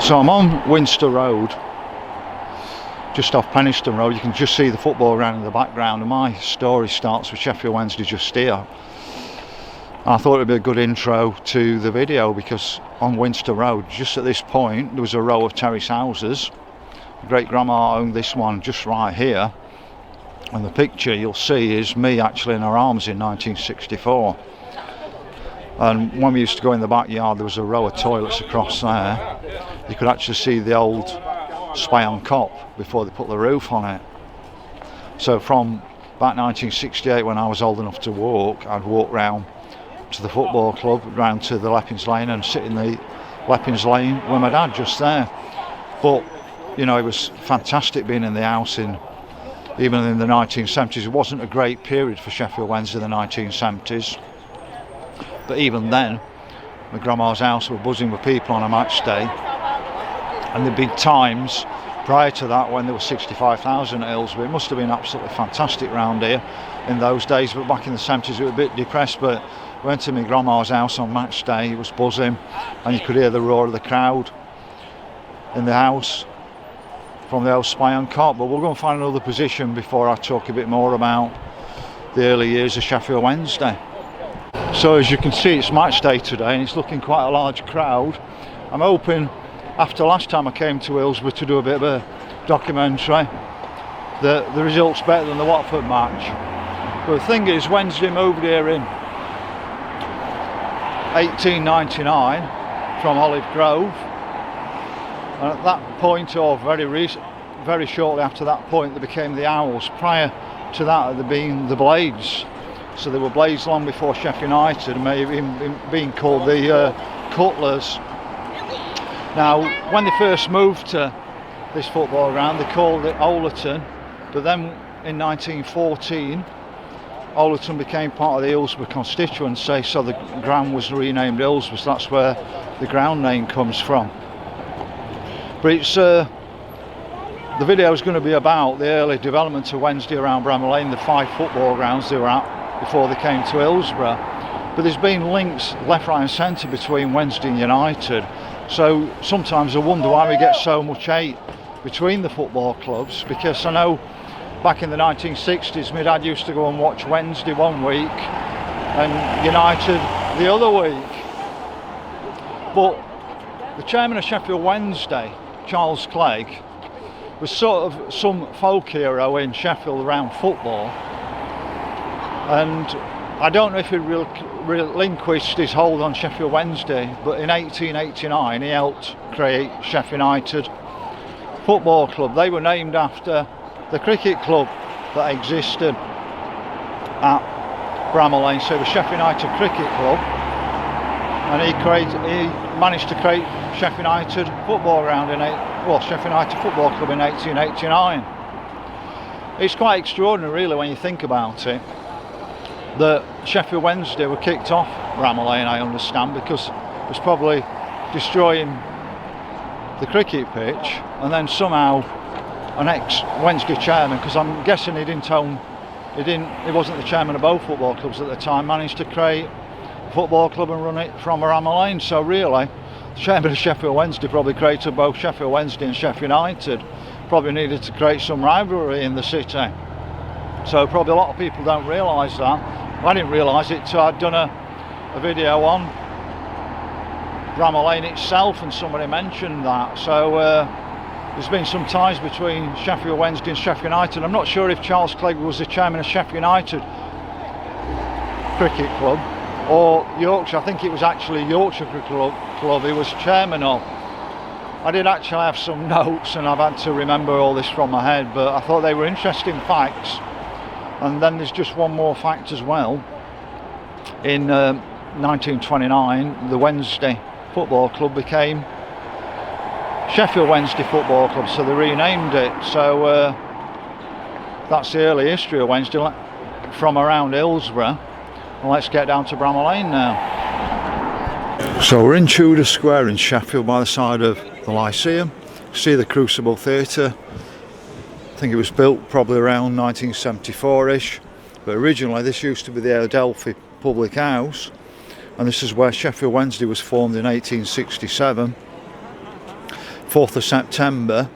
So I'm on Winster Road, just off Penistone Road. You can just see the football ground in the background, and my story starts with Sheffield Wednesday just here. I thought it would be a good intro to the video because on Winster Road, just at this point, there was a row of terrace houses. Great grandma owned this one just right here, and the picture you'll see is me actually in her arms in 1964. And when we used to go in the backyard, there was a row of toilets across there. You could actually see the old Spy on Cop before they put the roof on it. So from about 1968, when I was old enough to walk, I'd walk round to the football club, round to the Leppings Lane, and sit in the Leppings Lane with my dad just there. But you know, it was fantastic being in the house even in the 1970s. It wasn't a great period for Sheffield Wednesday in the 1970s, but even then my grandma's house was buzzing with people on a match day, and there'd been times prior to that when there were 65,000 at Hillsborough. It must have been absolutely fantastic round here in those days, but back in the 70s we were a bit depressed. But we went to my grandma's house on match day, it was buzzing, and you could hear the roar of the crowd in the house from the old Spy on Cop. But we'll go and find another position before I talk a bit more about the early years of Sheffield Wednesday. So as you can see, it's match day today and it's looking quite a large crowd. I'm hoping after last time I came to Hillsborough to do a bit of a documentary that the result's better than the Watford match. But the thing is, Wednesday moved here in 1899 from Olive Grove, and at that point, or very shortly after that point, they became the Owls. Prior to that, they'd been the Blades. So they were Blades long before Sheffield United, and maybe even being called the Cutlers. Now, when they first moved to this football ground, they called it Owlerton, but then in 1914, Owlerton became part of the Hillsborough constituency, so the ground was renamed Hillsborough. So that's where the ground name comes from. But it's the video is going to be about the early development of Wednesday around Bramall Lane, the 5 football grounds they were at before they came to Hillsborough. But there's been links left, right and centre between Wednesday and United. So sometimes I wonder why we get so much hate between the football clubs, because I know back in the 1960s my dad used to go and watch Wednesday one week and United the other week. But the chairman of Sheffield Wednesday, Charles Clegg, was sort of some folk hero in Sheffield around football, and I don't know if he relinquished his hold on Sheffield Wednesday, but in 1889 he helped create Sheffield United Football Club. They were named after the cricket club that existed at Bramall Lane, so the Sheffield United Cricket Club, and he managed to create Sheffield United Football Ground Sheffield United Football Club in 1889. It's quite extraordinary really when you think about it, that Sheffield Wednesday were kicked off Bramall Lane, I understand, because it was probably destroying the cricket pitch, and then somehow an ex-Wednesday chairman, because I'm guessing he wasn't the chairman of both football clubs at the time, managed to create a football club and run it from Bramall Lane. So really, the chairman of Sheffield Wednesday probably created both Sheffield Wednesday and Sheffield United. Probably needed to create some rivalry in the city. So probably a lot of people don't realise that. I didn't realise it till I'd done a video on Bramall Lane itself, and somebody mentioned that. So there's been some ties between Sheffield Wednesday and Sheffield United. I'm not sure if Charles Clegg was the chairman of Sheffield United Cricket Club or Yorkshire. I think it was actually Yorkshire Cricket Club he was chairman of. I did actually have some notes and I've had to remember all this from my head, but I thought they were interesting facts. And then there's just one more fact as well. In 1929, the Wednesday Football Club became Sheffield Wednesday Football Club, so they renamed it. So that's the early history of Wednesday from around Hillsborough. Well, let's get down to Bramall Lane now. So we're in Tudor Square in Sheffield by the side of the Lyceum. See the Crucible Theatre. I think it was built probably around 1974-ish, but originally this used to be the Adelphi Public House, and this is where Sheffield Wednesday was formed in 1867. 4th of September,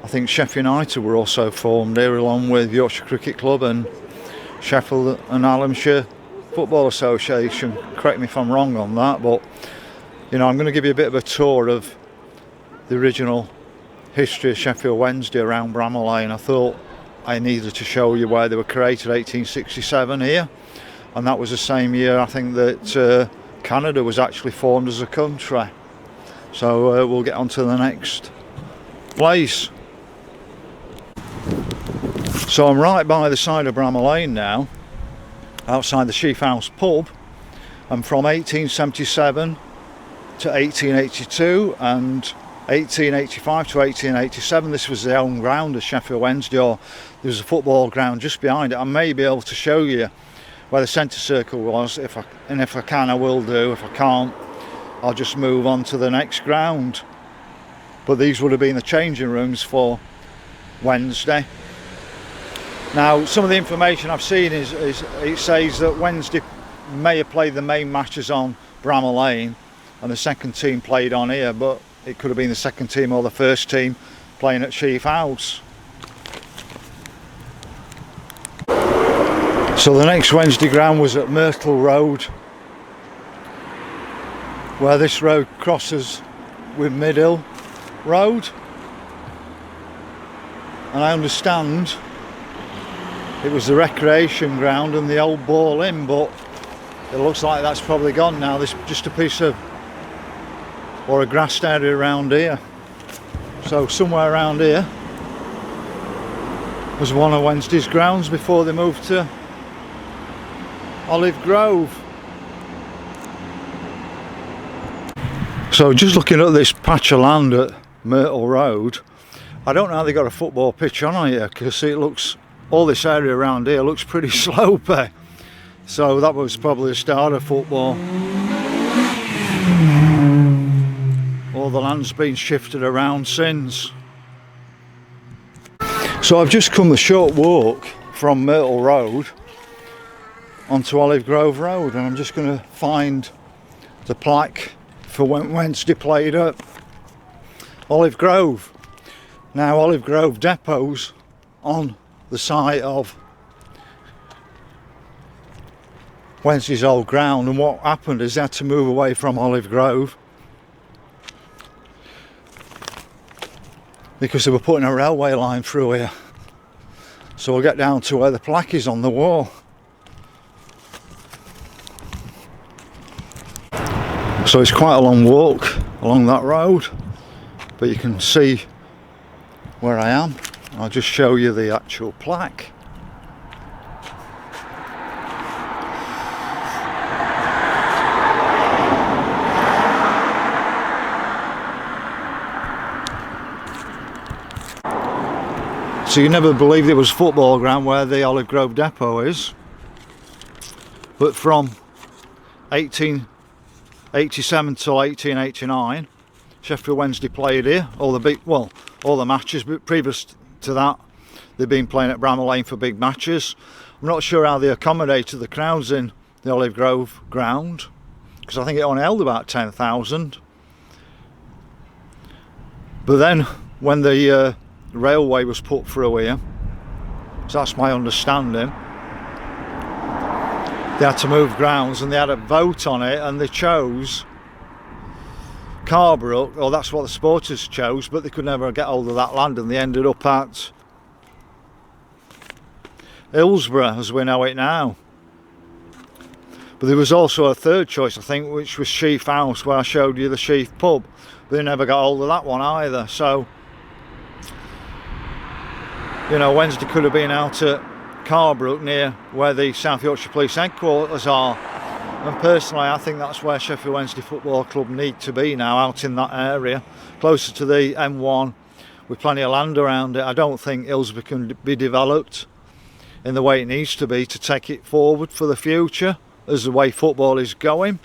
I think Sheffield United were also formed here, along with Yorkshire Cricket Club and Sheffield and Hallamshire Football Association. Correct me if I'm wrong on that, but you know, I'm going to give you a bit of a tour of the original history of Sheffield Wednesday around Bramall Lane. I thought I needed to show you where they were created, 1867 here, and that was the same year I think that Canada was actually formed as a country. So we'll get on to the next place. So I'm right by the side of Bramall Lane now, outside the Sheaf House pub, and from 1877 to 1882 and 1885 to 1887 this was the home ground of Sheffield Wednesday, or there was a football ground just behind it. I may be able to show you where the centre circle was, if I can I will do. If I can't, I'll just move on to the next ground. But these would have been the changing rooms for Wednesday. Now, some of the information I've seen is it says that Wednesday may have played the main matches on Bramall Lane and the second team played on here, but it could have been the second team or the first team playing at Sheaf House. So the next Wednesday ground was at Myrtle Road, where this road crosses with Myrtle Road, and I understand it was the recreation ground and the old ball in, but it looks like that's probably gone now. There's just a piece of, or a grassed area around here. So somewhere around here was one of Wednesday's grounds before they moved to Olive Grove. So just looking at this patch of land at Myrtle Road, I don't know how they got a football pitch on here, because it looks, all this area around here looks pretty slopey. So that was probably the start of football. All the land's been shifted around since. So I've just come the short walk from Myrtle Road onto Olive Grove Road, and I'm just going to find the plaque for when Wednesday played at Olive Grove. Now, Olive Grove depot's on the site of Wednesday's old ground, and what happened is they had to move away from Olive Grove because they were putting a railway line through here. So we'll get down to where the plaque is on the wall. So it's quite a long walk along that road, but you can see where I am. I'll just show you the actual plaque. So you never believed it was football ground where the Olive Grove depot is, but from 1887 till 1889 Sheffield Wednesday played here, all the matches, but previous to that they've been playing at Bramall Lane for big matches. I'm not sure how they accommodated the crowds in the Olive Grove ground, because I think it only held about 10,000. But then when the railway was put through here, so that's my understanding, they had to move grounds and they had a vote on it, and they chose Carborough, or that's what the supporters chose, but they could never get hold of that land, and they ended up at Hillsborough as we know it now. But there was also a third choice, I think, which was Sheaf House, where I showed you the Sheaf pub, but they never got hold of that one either. So, you know, Wednesday could have been out at Carborough, near where the South Yorkshire Police headquarters are, and personally I think that's where Sheffield Wednesday Football Club need to be now, out in that area, closer to the M1, with plenty of land around it. I don't think Hillsborough can be developed in the way it needs to be to take it forward for the future, as the way football is going.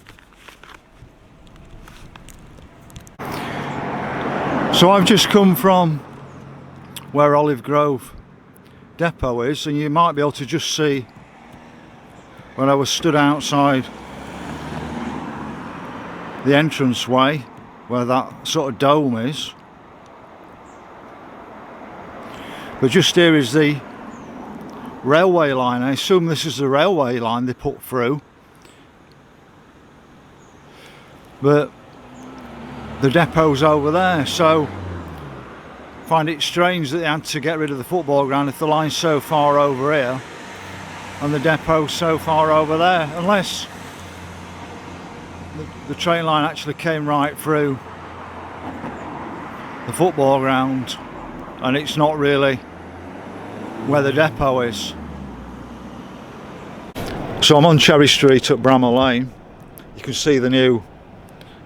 So I've just come from where Olive Grove depot is, and you might be able to just see when I was stood outside the entranceway where that sort of dome is. But just here is the railway line. I assume this is the railway line they put through, but the depot's over there, so I find it strange that they had to get rid of the football ground if the line's so far over here and the depot's so far over there, unless the train line actually came right through the football ground and it's not really where the depot is. So I'm on Cherry Street at Bramall Lane. You can see the new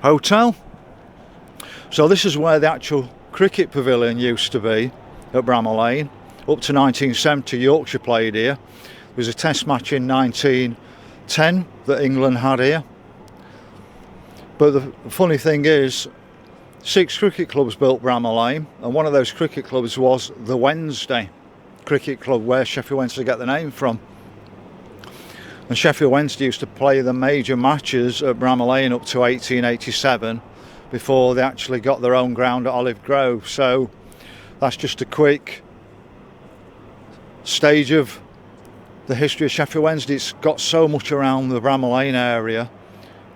hotel. So this is where the actual cricket pavilion used to be at Bramall Lane. Up to 1970 Yorkshire played here. There was a test match in 1910 that England had here. But the funny thing is, 6 cricket clubs built Bramall Lane, and one of those cricket clubs was the Wednesday cricket club, where Sheffield Wednesday get the name from. And Sheffield Wednesday used to play the major matches at Bramall Lane up to 1887 before they actually got their own ground at Olive Grove. So that's just a quick stage of the history of Sheffield Wednesday. It's got so much around the Bramall Lane area,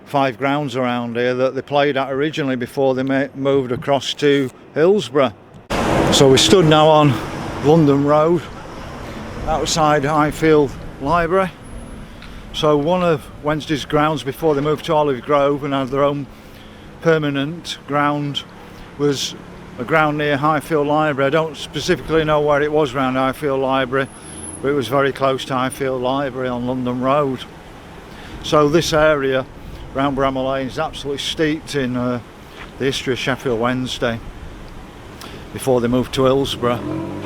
5 grounds around here that they played at originally before they moved across to Hillsborough. So we stood now on London Road outside Highfield Library. So one of Wednesday's grounds before they moved to Olive Grove and had their own permanent ground was a ground near Highfield Library. I don't specifically know where it was around Highfield Library, but it was very close to Highfield Library on London Road. So this area around Bramall Lane is absolutely steeped in the history of Sheffield Wednesday before they moved to Hillsborough.